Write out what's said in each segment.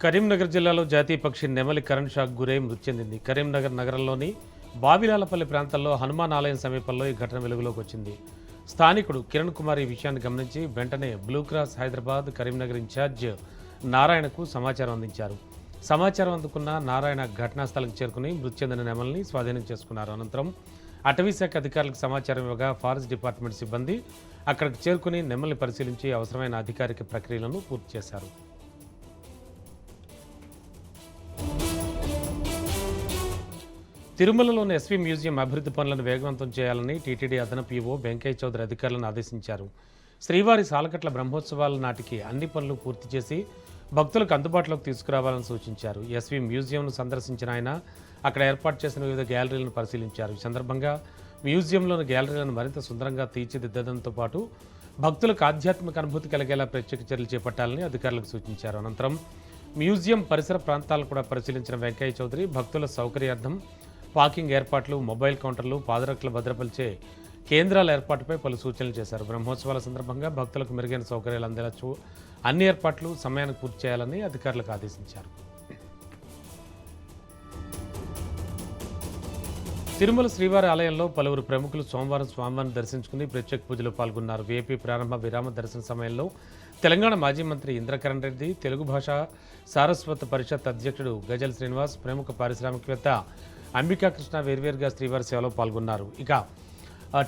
కరీంనగర్ జిల్లాలో జాతీయ పక్షి నెమలి కరెంట్ షాక్ గురై మృతి చెందింది. కరీంనగర్ నగరంలోని బావిలాలపల్లి ప్రాంతంలో హనుమాన్ ఆలయం సమీపంలో ఈ ఘటన వెలుగులోకి వచ్చింది. స్థానికుడు కిరణ్ కుమార్ ఈ విషయాన్ని గమనించి వెంటనే blue cross Hyderabad Karimnagar incharge నారాయణకు సమాచారం అందించారు. సమాచారం అందుకున్న నారాయణ ఘటనా స్థలానికి చేరుకుని మృతి చెందిన నెమలిని స్వాధీనం చేసుకున్నారు. అనంతరం అటవీశాఖ అధికారులకు సమాచారం ఇవ్వగా ఫారెస్ట్ డిపార్ట్మెంట్ సిబ్బంది అక్కడికి చేరుకుని నెమలిని పరిశీలించి అవసరమైన అధికారిక ప్రక్రియలను పూర్తి చేశారు. తిరుమలలోని ఎస్వీ మ్యూజియం అభివృద్ధి పనులను వేగవంతం చేయాలని టీటీడీ అదనపు ఈవో వెంకయ్య చౌదరి అధికారులను ఆదేశించారు. శ్రీవారి సాలకట్ల బ్రహ్మోత్సవాల నాటికి అన్ని పనులు పూర్తి చేసి భక్తులకు అందుబాటులోకి తీసుకురావాలని సూచించారు. ఎస్వీ మ్యూజియంను సందర్శించిన ఆయన అక్కడ ఏర్పాటు చేసిన వివిధ గ్యాలరీలను పరిశీలించారు. ఈ సందర్భంగా మ్యూజియంలోని గ్యాలరీలను మరింత సుందరంగా తీర్చిదిద్దడంతో పాటు భక్తులకు ఆధ్యాత్మిక అనుభూతి కలిగేలా ప్రత్యేక చర్యలు చేపట్టాలని అధికారులకు సూచించారు. అనంతరం మ్యూజియం పరిసర ప్రాంతాలను కూడా పరిశీలించిన వెంకయ్య చౌదరి భక్తుల సౌకర్యార్థం పార్కింగ్ ఏర్పాట్లు, మొబైల్ కౌంటర్లు, పాదరక్షలు భద్రపరిచే కేంద్రాల ఏర్పాటుపై పలు సూచనలు చేశారు. బ్రహ్మోత్సవాల సందర్భంగా భక్తులకు మెరుగైన సౌకర్యాలు అందేలా అన్ని ఏర్పాట్లు సమయానికి పూర్తి చేయాలని అధికారులకు ఆదేశించారు. తిరుమల శ్రీవారి ఆలయంలో పలువురు ప్రముఖులు సోమవారం స్వామివారిని దర్శించుకుని ప్రత్యేక పూజలో పాల్గొన్నారు. వీఐపీ ప్రారంభ విరామ దర్శన సమయంలో తెలంగాణ మాజీ మంత్రి ఇంద్రకరణ్ రెడ్డి, తెలుగు భాషా సారస్వత పరిషత్ అధ్యక్షుడు గజల్ శ్రీనివాస్, ప్రముఖ పారిశ్రామికవేత్త అంబికా కృష్ణ వేర్వేరుగా శ్రీవారి సేవలో పాల్గొన్నారు. ఇక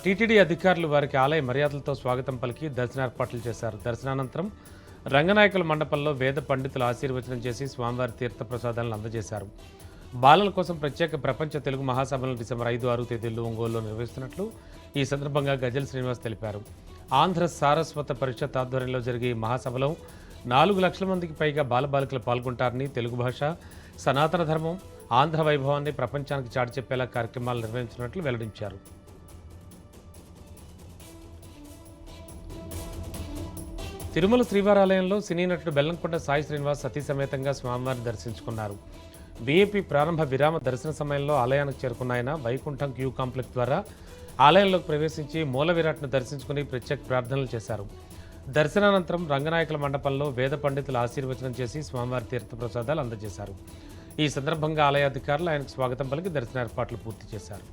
టీటీడీ అధికారులు వారికి ఆలయ మర్యాదలతో స్వాగతం పలికి దర్శన ఏర్పాట్లు చేశారు. దర్శనానంతరం రంగనాయకుల మండపంలో వేద పండితులు ఆశీర్వచనం చేసి స్వామివారి తీర్థ ప్రసాదాలను అందజేశారు. బాలల కోసం ప్రత్యేక ప్రపంచ తెలుగు మహాసభలను డిసెంబర్ 5, 6 తేదీల్లో ఒంగోలులో నిర్వహిస్తున్నట్లు ఈ సందర్భంగా గజల్ శ్రీనివాస్ తెలిపారు. ఆంధ్ర సారస్వత పరిషత్ ఆధ్వర్యంలో జరిగే ఈ మహాసభలో 4 లక్షల మందికి పైగా బాలబాలికలు పాల్గొంటారని, తెలుగు భాష, సనాతన ధర్మం, ఆంధ్ర వైభవాన్ని ప్రపంచానికి చాటి చెప్పేలా కార్యక్రమాలు నిర్వహించినట్లు వెల్లడించారు. తిరుమల శ్రీవారాలయంలో సినీ నటుడు బెల్లంకొండ సాయి శ్రీనివాస్ సతీ సమేతంగా స్వామివారిని దర్శించుకున్నారు. బీఏపీ ప్రారంభ విరామ దర్శన సమయంలో ఆలయానికి చేరుకున్న ఆయన వైకుంఠం క్యూ కాంప్లెక్స్ ద్వారా ఆలయంలోకి ప్రవేశించి మూల విరాట్ను దర్శించుకుని ప్రత్యేక ప్రార్థనలు చేశారు. దర్శనానంతరం రంగనాయకుల మండపంలో వేద పండితులు ఆశీర్వచనం చేసి స్వామివారి తీర్థ ప్రసాదాలు అందజేశారు. ఈ సందర్భంగా ఆలయ అధికారులు ఆయనకు స్వాగతం పలికి దర్శన ఏర్పాట్లు పూర్తి చేశారు.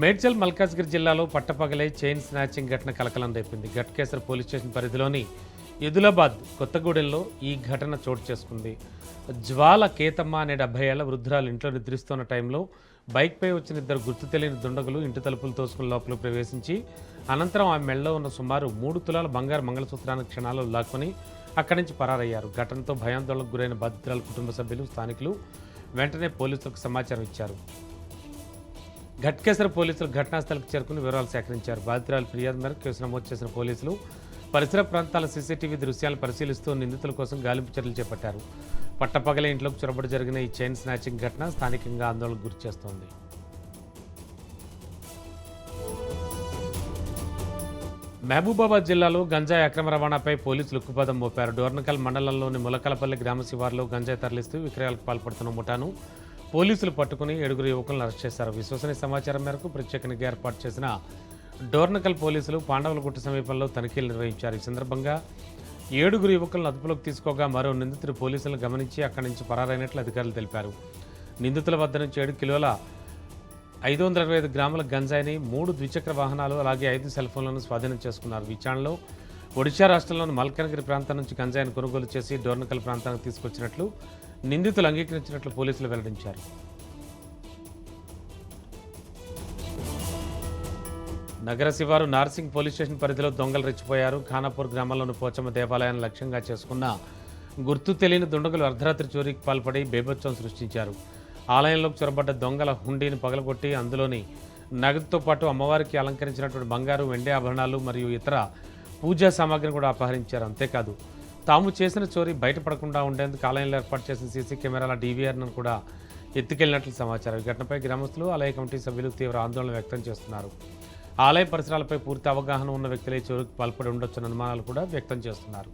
మేడ్చల్ మల్కాజ్గిరి జిల్లాలో పట్టపగలే చైన్ స్నాచింగ్ ఘటన కలకలం రేపింది. ఘట్కేసర్ పోలీస్ స్టేషన్ పరిధిలోని ఎదులాబాద్ కొత్తగూడెంలో ఈ ఘటన చోటు చేసుకుంది. జ్వాల కేతమ్మ అనే 70 ఏళ్ల వృద్ధురాలు ఇంట్లో నిద్రిస్తున్న టైంలో బైక్పై వచ్చిన 2 గుర్తు తెలియని దుండగులు ఇంటి తలుపులు తోసుకుని లోపలికి ప్రవేశించి అనంతరం ఆమె మెడలో ఉన్న సుమారు 3 తులాల బంగారు మంగళసూత్రాన్ని క్షణాల్లో లాక్కొని అక్కడి నుంచి పరారయ్యారు. ఘటనతో భయాందోళనకు గురైన బాధితురాల కుటుంబ సభ్యులు, స్థానికులు వెంటనే పోలీసులకు సమాచారం ఇచ్చారు. ఘట్కేసర్ పోలీసులు ఘటనాస్థలికి చేరుకుని వివరాలు సేకరించారు. బాధితురాలు ఫిర్యాదు మేరకు కేసు నమోదు చేసిన పోలీసులు పరిసర ప్రాంతాల సీసీటీవీ దృశ్యాలను పరిశీలిస్తూ నిందితుల కోసం గాలింపు చర్యలు చేపట్టారు. పట్టపగలే ఇంట్లోకి చొరబడి జరిగిన ఈ చైన్ స్నాచింగ్ ఘటన స్థానికంగా ఆందోళనకు గురి చేస్తోంది. మహబూబాబాద్ జిల్లాలో గంజాయి అక్రమ రవాణాపై పోలీసులు ఉక్కుపాదం మోపారు. డోర్నకల్ మండలంలోని ములకలపల్లి గ్రామ శివార్లో గంజాయి తరలిస్తూ విక్రయాలకు పాల్పడుతున్న ముఠాను పోలీసులు పట్టుకుని 7 యువకులను అరెస్ట్ చేశారు. విశ్వసనీయ సమాచారం మేరకు ప్రత్యేక నిఘా ఏర్పాటు చేసిన డోర్నకల్ పోలీసులు పాండవులగుట్ట సమీపంలో తనిఖీలు నిర్వహించారు. ఈ సందర్భంగా 7 యువకులను అదుపులోకి తీసుకోగా మరో నిందితుడు పోలీసులను గమనించి అక్కడి నుంచి పరారైనట్లు అధికారులు తెలిపారు. నిందితుల వద్ద నుంచి 7 కిలోల 525 గ్రాముల గంజాయిని, 3 ద్విచక్ర వాహనాలు, అలాగే 5 సెల్ ఫోన్లను స్వాధీనం చేసుకున్నారు. విచారణలో ఒడిశా రాష్ట్రంలోని మల్కనగిరి ప్రాంతం నుంచి గంజాయిని కొనుగోలు చేసి డోర్నకల్ ప్రాంతానికి తీసుకొచ్చినట్లు నిందితులు అంగీకరించినట్లు పోలీసులు వెల్లడించారు. నగర శివారు నార్సింగ్ పోలీస్ స్టేషన్ పరిధిలో దొంగలు రెచ్చిపోయారు. ఖానాపూర్ గ్రామంలోని పోచమ్మ దేవాలయాన్ని లక్ష్యంగా చేసుకున్న గుర్తు తెలియని దుండగులు అర్ధరాత్రి చోరీకి పాల్పడి బేభత్సం సృష్టించారు. ఆలయంలోకి చొరబడ్డ దొంగల హుండీని పగలగొట్టి అందులోని నగదుతో పాటు అమ్మవారికి అలంకరించినటువంటి బంగారు, వెండి ఆభరణాలు మరియు ఇతర పూజా సామాగ్రిని కూడా అపహరించారు. అంతేకాదు తాము చేసిన చోరీ బయటపడకుండా ఉండేందుకు ఆలయంలో ఏర్పాటు చేసిన సీసీ కెమెరాల DVRను కూడా ఎత్తుకెళ్లినట్లు సమాచారం. ఈ ఘటనపై గ్రామస్తులు, ఆలయ కమిటీ సభ్యులు తీవ్ర ఆందోళన వ్యక్తం చేస్తున్నారు. ఆలయ పరిసరాలపై పూర్తి అవగాహన ఉన్న వ్యక్తులే చోరీకి పాల్పడి ఉండొచ్చన్న అనుమానాలు కూడా వ్యక్తం చేస్తున్నారు.